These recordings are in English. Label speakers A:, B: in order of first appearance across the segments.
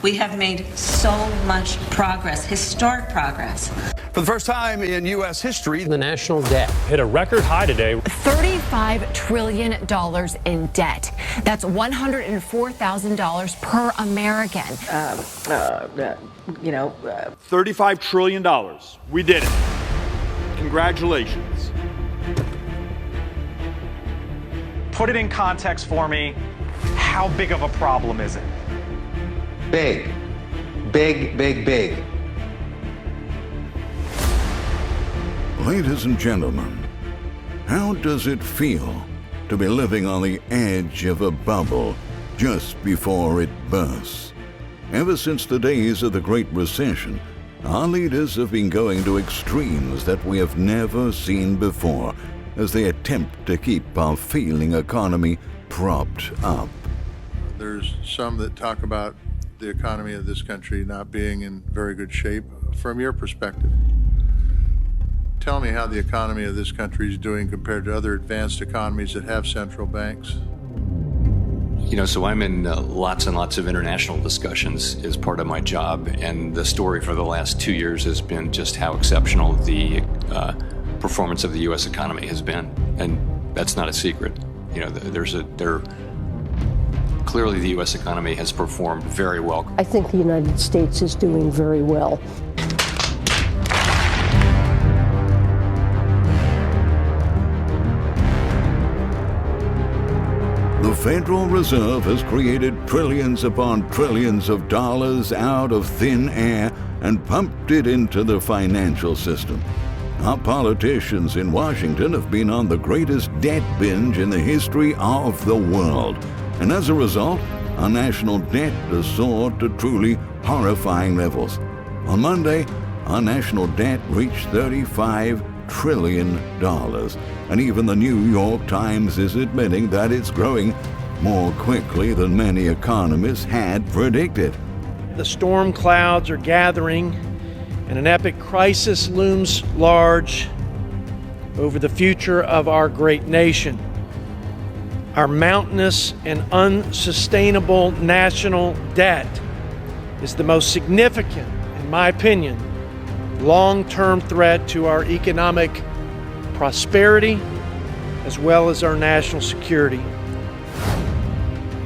A: We have made so much progress, historic progress.
B: For the first time in U.S. history,
C: the national debt hit a record high today.
D: $35 trillion in debt. That's $104,000 per American.
E: $35 trillion. We did it. Congratulations.
F: Put it in context for me. How big of a problem is it?
G: Big, big, big, big.
H: Ladies and gentlemen, how does it feel to be living on the edge of a bubble just before it bursts? Ever since the days of the Great Recession, our leaders have been going to extremes that we have never seen before as they attempt to keep our failing economy propped up.
I: There's some that talk about the economy of this country not being in very good shape. From your perspective, tell me how the economy of this country is doing compared to other advanced economies that have central banks.
J: So I'm in lots and lots of international discussions as part of my job, and the story for the last 2 years has been just how exceptional the performance of the U.S. economy has been, and that's not a secret. Clearly the U.S. economy has performed very well.
K: I think the United States is doing very well.
H: The Federal Reserve has created trillions upon trillions of dollars out of thin air and pumped it into the financial system. Our politicians in Washington have been on the greatest debt binge in the history of the world. And as a result, our national debt has soared to truly horrifying levels. On Monday, our national debt reached $35 trillion. And even the New York Times is admitting that it's growing more quickly than many economists had predicted.
L: The storm clouds are gathering, and an epic crisis looms large over the future of our great nation. Our mountainous and unsustainable national debt is the most significant, in my opinion, long-term threat to our economic prosperity as well as our national security.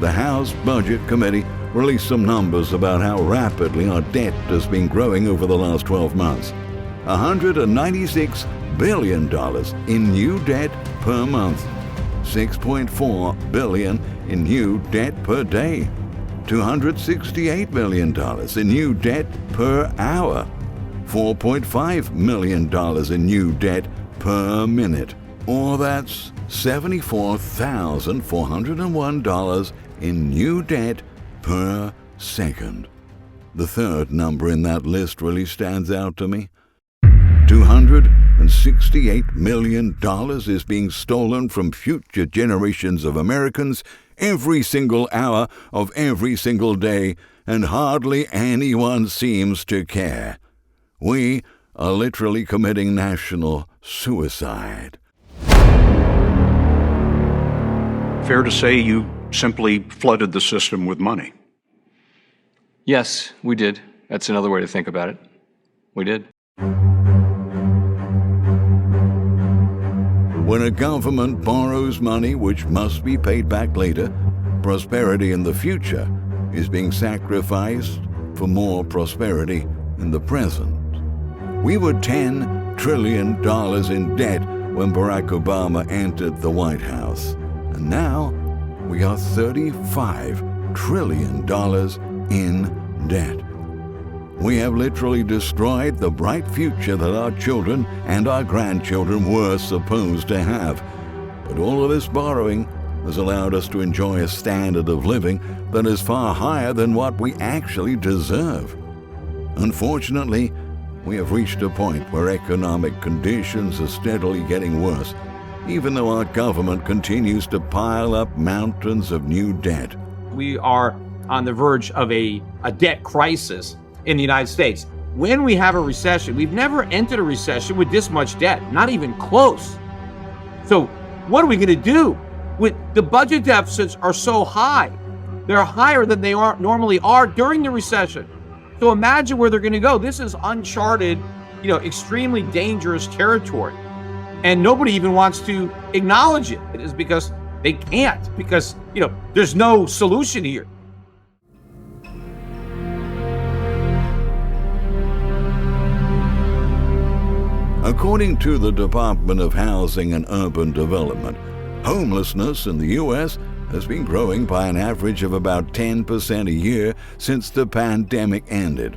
H: The House Budget Committee released some numbers about how rapidly our debt has been growing over the last 12 months. $196 billion in new debt per month. $6.4 billion in new debt per day, $268 million in new debt per hour, $4.5 million in new debt per minute, or that's $74,401 in new debt per second. The third number in that list really stands out to me. $268 million is being stolen from future generations of Americans every single hour of every single day, and hardly anyone seems to care. We are literally committing national suicide.
M: Fair to say you simply flooded the system with money?
J: Yes, we did. That's another way to think about it. We did.
H: When a government borrows money which must be paid back later, prosperity in the future is being sacrificed for more prosperity in the present. We were $10 trillion in debt when Barack Obama entered the White House, and now we are $35 trillion in debt. We have literally destroyed the bright future that our children and our grandchildren were supposed to have. But all of this borrowing has allowed us to enjoy a standard of living that is far higher than what we actually deserve. Unfortunately, we have reached a point where economic conditions are steadily getting worse, even though our government continues to pile up mountains of new debt.
N: We are on the verge of a debt crisis in the United States. When we have a recession, we've never entered a recession with this much debt, not even close. So what are we going to do? With the budget deficits are so high, They're higher than they normally are during the recession. So imagine where they're going to go. This is uncharted, extremely dangerous territory. And nobody even wants to acknowledge it. It is because they can't, because, there's no solution here.
H: According to the Department of Housing and Urban Development, homelessness in the U.S. has been growing by an average of about 10% a year since the pandemic ended.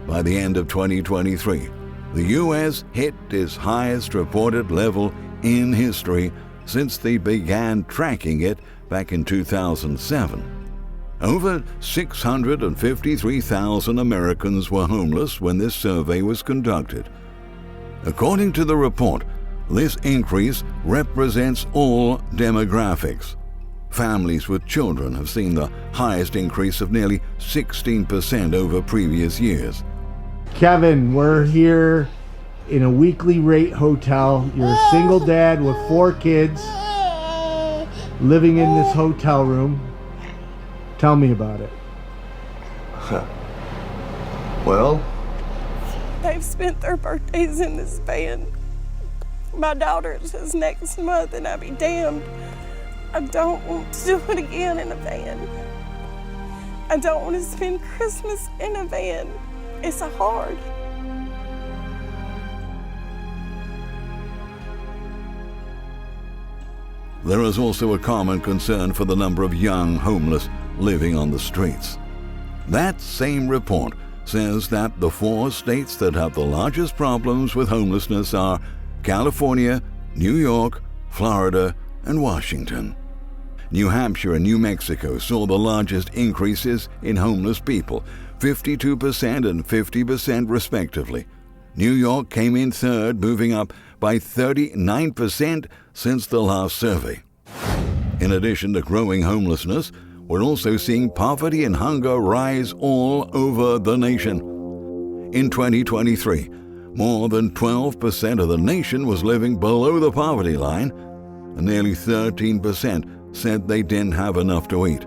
H: By the end of 2023, the U.S. hit its highest reported level in history since they began tracking it back in 2007. Over 653,000 Americans were homeless when this survey was conducted. According to the report, this increase represents all demographics. Families with children have seen the highest increase of nearly 16% over previous years.
O: Kevin, we're here in a weekly rate hotel. You're a single dad with 4 kids living in this hotel room. Tell me about it.
G: Well,
P: they've spent their birthdays in this van. My daughter's is next month, and I'll be damned. I don't want to do it again in a van. I don't want to spend Christmas in a van. It's hard.
H: There is also a common concern for the number of young homeless living on the streets. That same report says that the 4 states that have the largest problems with homelessness are California, New York, Florida, and Washington. New Hampshire and New Mexico saw the largest increases in homeless people, 52% and 50% respectively. New York came in third, moving up by 39% since the last survey. In addition to growing homelessness, we're also seeing poverty and hunger rise all over the nation. In 2023, more than 12% of the nation was living below the poverty line, and nearly 13% said they didn't have enough to eat.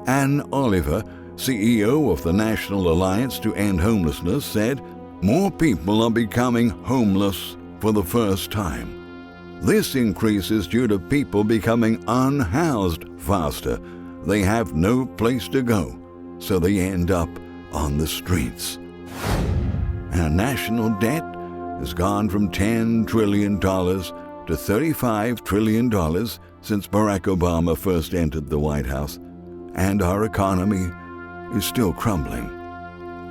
H: Ann Oliver, CEO of the National Alliance to End Homelessness, said more people are becoming homeless for the first time. This increase is due to people becoming unhoused faster. They have no place to go, so they end up on the streets. Our national debt has gone from $10 trillion to $35 trillion since Barack Obama first entered the White House, and our economy is still crumbling.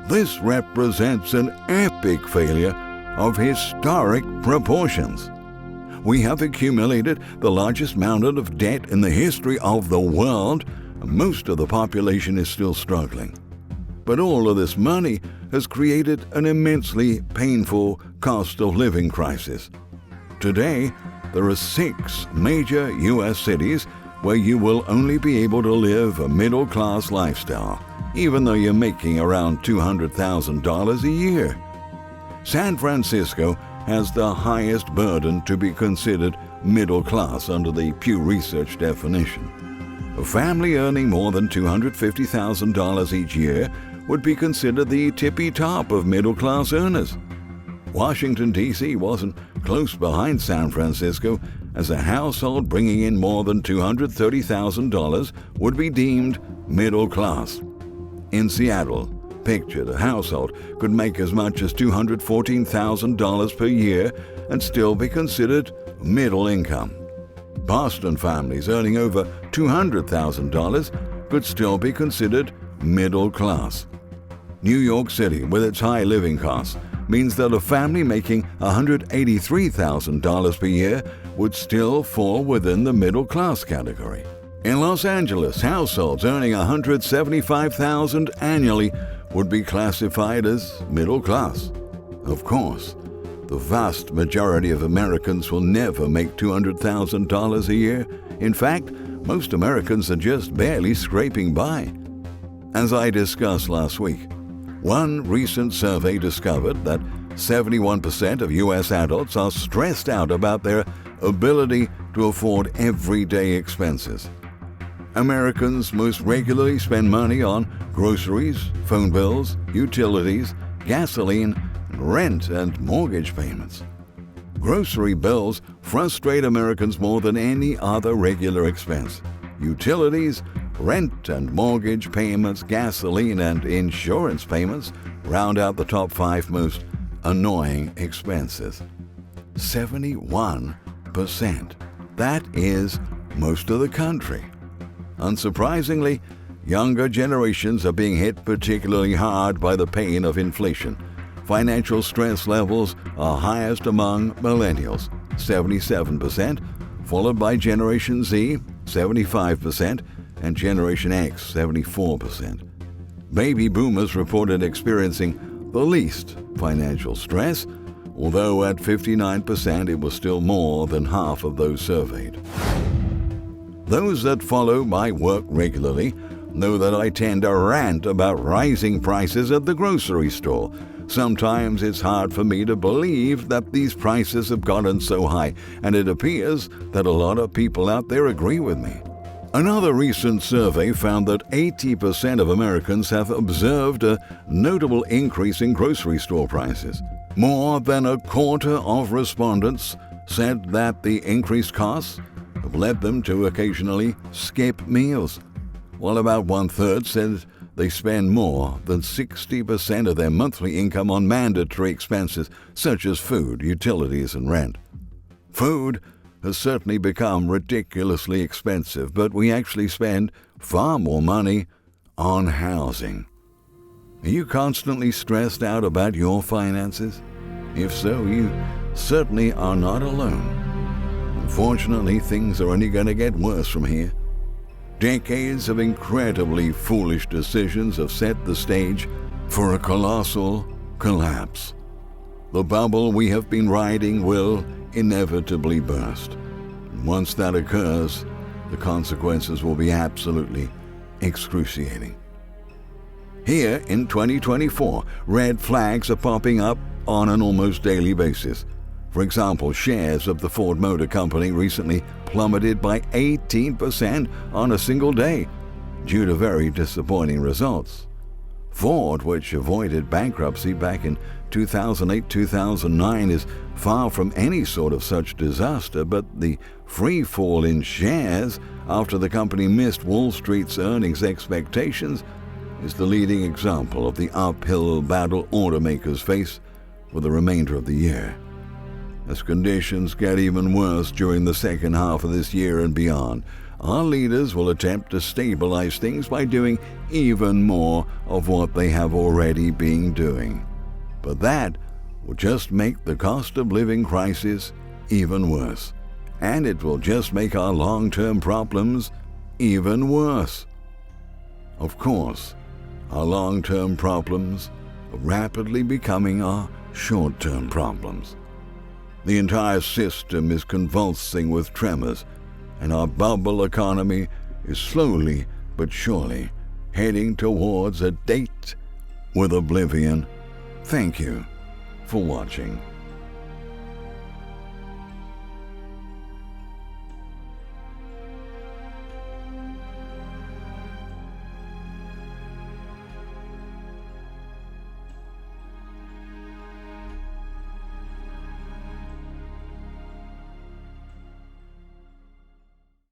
H: This represents an epic failure of historic proportions. We have accumulated the largest mountain of debt in the history of the world, and most of the population is still struggling. But all of this money has created an immensely painful cost of living crisis. Today, there are 6 major U.S. cities where you will only be able to live a middle-class lifestyle, even though you're making around $200,000 a year. San Francisco has the highest burden to be considered middle class under the Pew Research definition. A family earning more than $250,000 each year would be considered the tippy top of middle class earners. Washington, D.C. wasn't close behind San Francisco, as a household bringing in more than $230,000 would be deemed middle class. In Seattle, pictured a household could make as much as $214,000 per year and still be considered middle income. Boston families earning over $200,000 could still be considered middle class. New York City, with its high living costs, means that a family making $183,000 per year would still fall within the middle class category. In Los Angeles, households earning $175,000 annually would be classified as middle class. Of course, the vast majority of Americans will never make $200,000 a year. In fact, most Americans are just barely scraping by. As I discussed last week, one recent survey discovered that 71% of U.S. adults are stressed out about their ability to afford everyday expenses. Americans most regularly spend money on groceries, phone bills, utilities, gasoline, rent, and mortgage payments. Grocery bills frustrate Americans more than any other regular expense. Utilities, rent and mortgage payments, gasoline, and insurance payments round out the top 5 most annoying expenses. 71%. That is most of the country. Unsurprisingly, younger generations are being hit particularly hard by the pain of inflation. Financial stress levels are highest among millennials, 77%, followed by Generation Z, 75%, and Generation X, 74%. Baby boomers reported experiencing the least financial stress, although at 59% it was still more than half of those surveyed. Those that follow my work regularly know that I tend to rant about rising prices at the grocery store. Sometimes it's hard for me to believe that these prices have gotten so high, and it appears that a lot of people out there agree with me. Another recent survey found that 80% of Americans have observed a notable increase in grocery store prices. More than a quarter of respondents said that the increased costs have led them to occasionally skip meals, while about 1/3 said they spend more than 60% of their monthly income on mandatory expenses such as food, utilities, and rent. Food has certainly become ridiculously expensive, but we actually spend far more money on housing. Are you constantly stressed out about your finances? If so, you certainly are not alone. Unfortunately, things are only going to get worse from here. Decades of incredibly foolish decisions have set the stage for a colossal collapse. The bubble we have been riding will inevitably burst. And once that occurs, the consequences will be absolutely excruciating. Here in 2024, red flags are popping up on an almost daily basis. For example, shares of the Ford Motor Company recently plummeted by 18% on a single day due to very disappointing results. Ford, which avoided bankruptcy back in 2008-2009, is far from any sort of such disaster, but the free fall in shares after the company missed Wall Street's earnings expectations is the leading example of the uphill battle automakers face for the remainder of the year. As conditions get even worse during the second half of this year and beyond, our leaders will attempt to stabilize things by doing even more of what they have already been doing. But that will just make the cost of living crisis even worse, and it will just make our long-term problems even worse. Of course, our long-term problems are rapidly becoming our short-term problems. The entire system is convulsing with tremors, and our bubble economy is slowly but surely heading towards a date with oblivion. Thank you for watching.